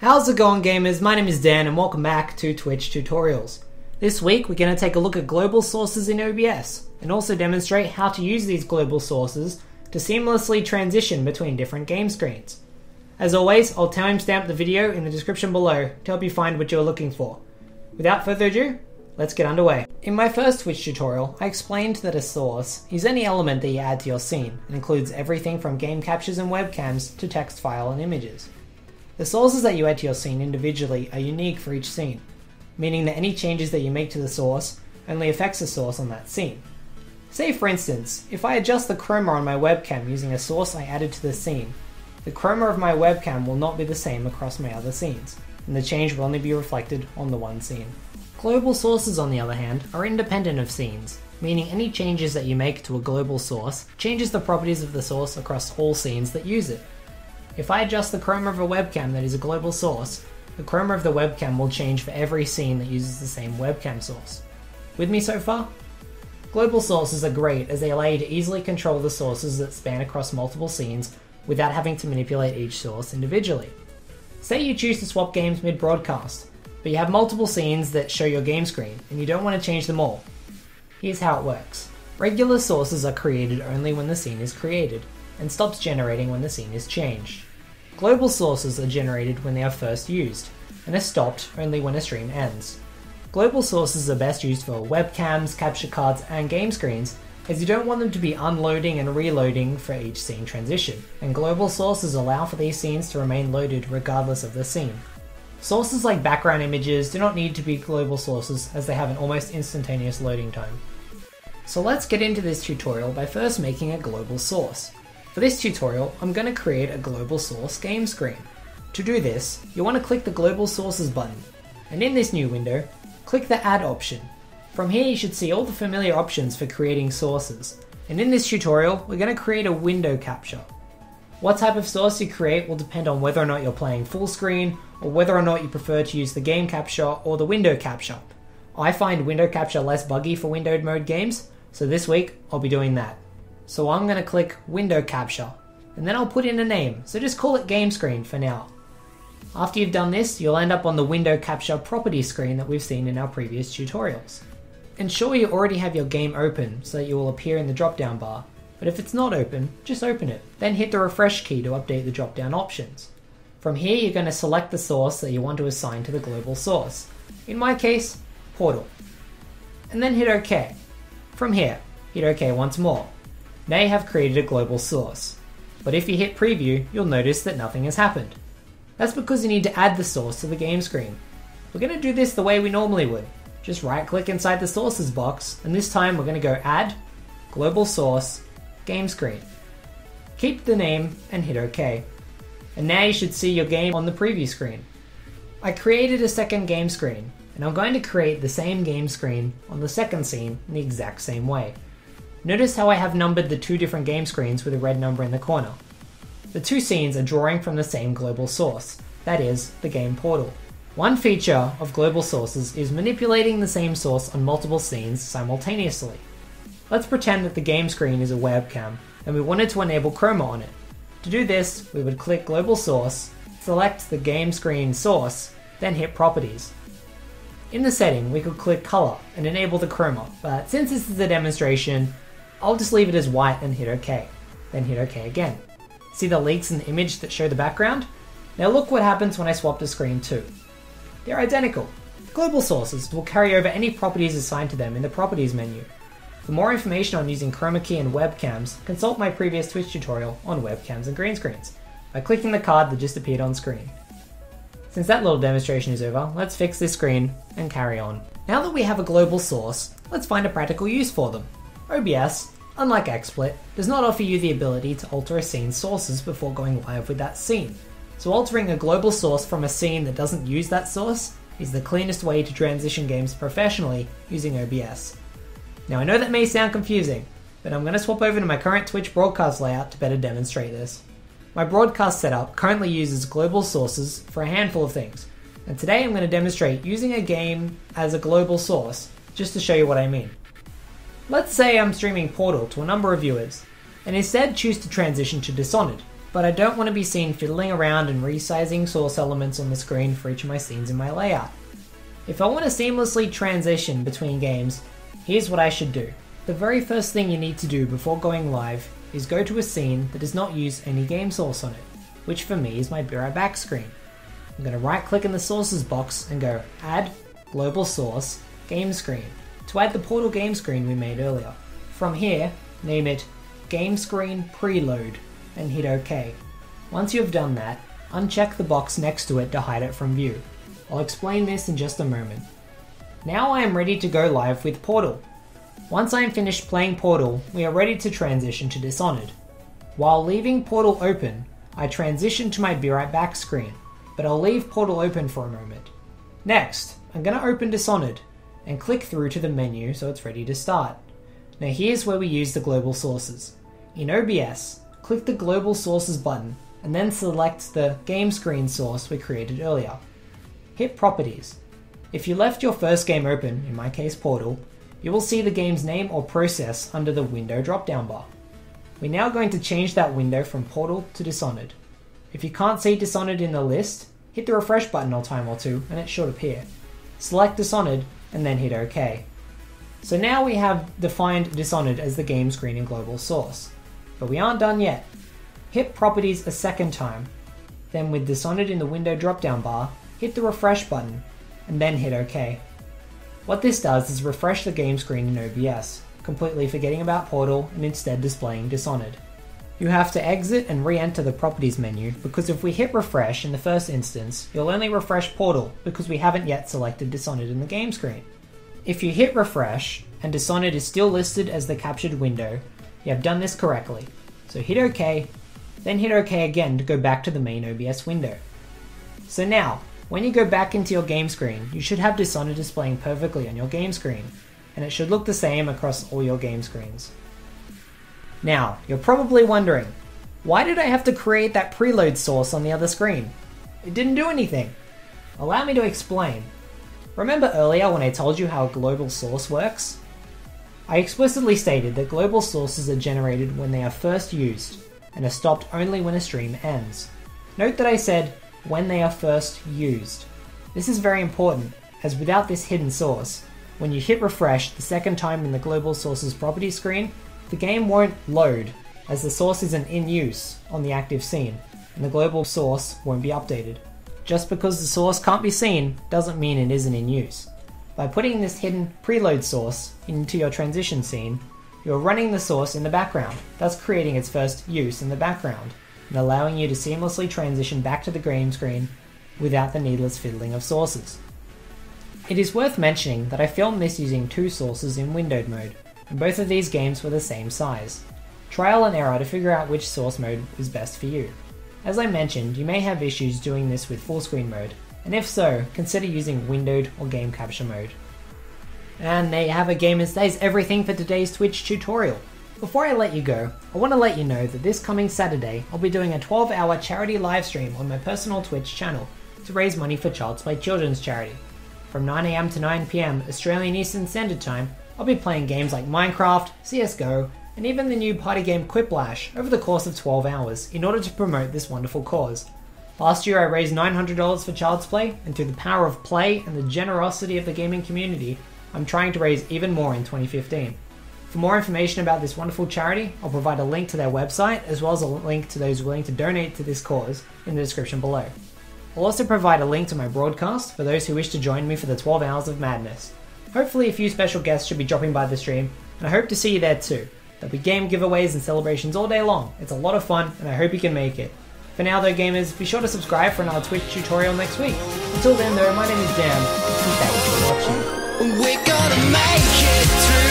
How's it going, gamers? My name is Dan and welcome back to Twitch Tutorials. This week we're going to take a look at global sources in OBS and also demonstrate how to use these global sources to seamlessly transition between different game screens. As always, I'll timestamp the video in the description below to help you find what you're looking for. Without further ado, let's get underway. In my first Twitch tutorial, I explained that a source is any element that you add to your scene and includes everything from game captures and webcams to text file and images. The sources that you add to your scene individually are unique for each scene, meaning that any changes that you make to the source only affects the source on that scene. Say for instance, if I adjust the chroma on my webcam using a source I added to the scene, the chroma of my webcam will not be the same across my other scenes, and the change will only be reflected on the one scene. Global sources, on the other hand, are independent of scenes, meaning any changes that you make to a global source changes the properties of the source across all scenes that use it. If I adjust the chroma of a webcam that is a global source, the chroma of the webcam will change for every scene that uses the same webcam source. With me so far? Global sources are great as they allow you to easily control the sources that span across multiple scenes without having to manipulate each source individually. Say you choose to swap games mid-broadcast, but you have multiple scenes that show your game screen and you don't want to change them all. Here's how it works. Regular sources are created only when the scene is created, and stops generating when the scene is changed. Global sources are generated when they are first used, and are stopped only when a stream ends. Global sources are best used for webcams, capture cards, and game screens, as you don't want them to be unloading and reloading for each scene transition, and global sources allow for these scenes to remain loaded regardless of the scene. Sources like background images do not need to be global sources as they have an almost instantaneous loading time. So let's get into this tutorial by first making a global source. For this tutorial, I'm going to create a global source game screen. To do this, you want to click the global sources button, and in this new window, click the add option. From here you should see all the familiar options for creating sources, and in this tutorial we're going to create a window capture. What type of source you create will depend on whether or not you're playing full screen, or whether or not you prefer to use the game capture or the window capture. I find window capture less buggy for windowed mode games, so this week I'll be doing that. So I'm going to click window capture, and then I'll put in a name, so just call it game screen for now. After you've done this, you'll end up on the window capture property screen that we've seen in our previous tutorials. Ensure you already have your game open so that you will appear in the drop down bar, but if it's not open, just open it. Then hit the refresh key to update the drop down options. From here you're going to select the source that you want to assign to the global source. In my case, Portal. And then hit OK. From here, hit OK once more. Now you have created a global source, but if you hit preview, you'll notice that nothing has happened. That's because you need to add the source to the game screen. We're going to do this the way we normally would. Just right click inside the sources box, and this time we're going to go add, global source, game screen. Keep the name and hit OK. And now you should see your game on the preview screen. I created a second game screen, and I'm going to create the same game screen on the second scene in the exact same way. Notice how I have numbered the two different game screens with a red number in the corner. The two scenes are drawing from the same global source, that is, the game portal. One feature of global sources is manipulating the same source on multiple scenes simultaneously. Let's pretend that the game screen is a webcam and we wanted to enable chroma on it. To do this, we would click global source, select the game screen source, then hit properties. In the setting, we could click color and enable the chroma, but since this is a demonstration, I'll just leave it as white and hit OK, then hit OK again. See the leaks in the image that show the background? Now look what happens when I swap to screen 2. They're identical. Global sources will carry over any properties assigned to them in the properties menu. For more information on using chroma key and webcams, consult my previous Twitch tutorial on webcams and green screens by clicking the card that just appeared on screen. Since that little demonstration is over, let's fix this screen and carry on. Now that we have a global source, let's find a practical use for them. OBS, unlike XSplit, does not offer you the ability to alter a scene's sources before going live with that scene. So altering a global source from a scene that doesn't use that source is the cleanest way to transition games professionally using OBS. Now I know that may sound confusing, but I'm going to swap over to my current Twitch broadcast layout to better demonstrate this. My broadcast setup currently uses global sources for a handful of things, and today I'm going to demonstrate using a game as a global source, just to show you what I mean. Let's say I'm streaming Portal to a number of viewers, and instead choose to transition to Dishonored, but I don't want to be seen fiddling around and resizing source elements on the screen for each of my scenes in my layout. If I want to seamlessly transition between games, here's what I should do. The very first thing you need to do before going live is go to a scene that does not use any game source on it, which for me is my Be Right Back screen. I'm going to right click in the sources box and go Add Global Source Game Screen to add the Portal game screen we made earlier. From here, name it Game Screen Preload and hit OK. Once you have done that, uncheck the box next to it to hide it from view. I'll explain this in just a moment. Now I am ready to go live with Portal. Once I am finished playing Portal, we are ready to transition to Dishonored. While leaving Portal open, I transition to my Be Right Back screen, but I'll leave Portal open for a moment. Next, I'm going to open Dishonored and click through to the menu so it's ready to start. Now here's where we use the global sources. In OBS, click the Global Sources button and then select the game screen source we created earlier. Hit Properties. If you left your first game open, in my case Portal, you will see the game's name or process under the window drop-down bar. We're now going to change that window from Portal to Dishonored. If you can't see Dishonored in the list, hit the refresh button a time or two and it should appear. Select Dishonored and then hit OK. So now we have defined Dishonored as the game screen and global source. But we aren't done yet. Hit Properties a second time, then with Dishonored in the window drop-down bar, hit the refresh button and then hit OK. What this does is refresh the game screen in OBS, completely forgetting about Portal and instead displaying Dishonored. You have to exit and re-enter the Properties menu because if we hit refresh in the first instance, you'll only refresh Portal because we haven't yet selected Dishonored in the game screen. If you hit refresh and Dishonored is still listed as the captured window, you have done this correctly. So hit OK, then hit OK again to go back to the main OBS window. So now, when you go back into your game screen, you should have Dishonored displaying perfectly on your game screen, and it should look the same across all your game screens. Now, you're probably wondering, why did I have to create that preload source on the other screen? It didn't do anything. Allow me to explain. Remember earlier when I told you how a global source works? I explicitly stated that global sources are generated when they are first used, and are stopped only when a stream ends. Note that I said, when they are first used. This is very important, as without this hidden source, when you hit refresh the second time in the global sources property screen, the game won't load, as the source isn't in use on the active scene, and the global source won't be updated. Just because the source can't be seen doesn't mean it isn't in use. By putting this hidden preload source into your transition scene, you're running the source in the background, thus creating its first use in the background, and allowing you to seamlessly transition back to the game screen without the needless fiddling of sources. It is worth mentioning that I filmed this using two sources in windowed mode, and both of these games were the same size. Trial and error to figure out which source mode is best for you. As I mentioned, you may have issues doing this with full screen mode, and if so, consider using windowed or game capture mode. And there you have it, gamers, that is everything for today's Twitch tutorial. Before I let you go, I want to let you know that this coming Saturday, I'll be doing a 12-hour charity livestream on my personal Twitch channel to raise money for Child's Play Children's Charity. From 9 AM to 9 PM Australian Eastern Standard Time, I'll be playing games like Minecraft, CSGO, and even the new party game Quiplash over the course of 12 hours in order to promote this wonderful cause. Last year I raised $900 for Child's Play, and through the power of play and the generosity of the gaming community, I'm trying to raise even more in 2015. For more information about this wonderful charity, I'll provide a link to their website as well as a link to those willing to donate to this cause in the description below. I'll also provide a link to my broadcast for those who wish to join me for the 12 hours of madness. Hopefully a few special guests should be dropping by the stream, and I hope to see you there too. There'll be game giveaways and celebrations all day long. It's a lot of fun, and I hope you can make it. For now though, gamers, be sure to subscribe for another Twitch tutorial next week. Until then though, my name is Dan, and thanks for watching. We're gonna make it through.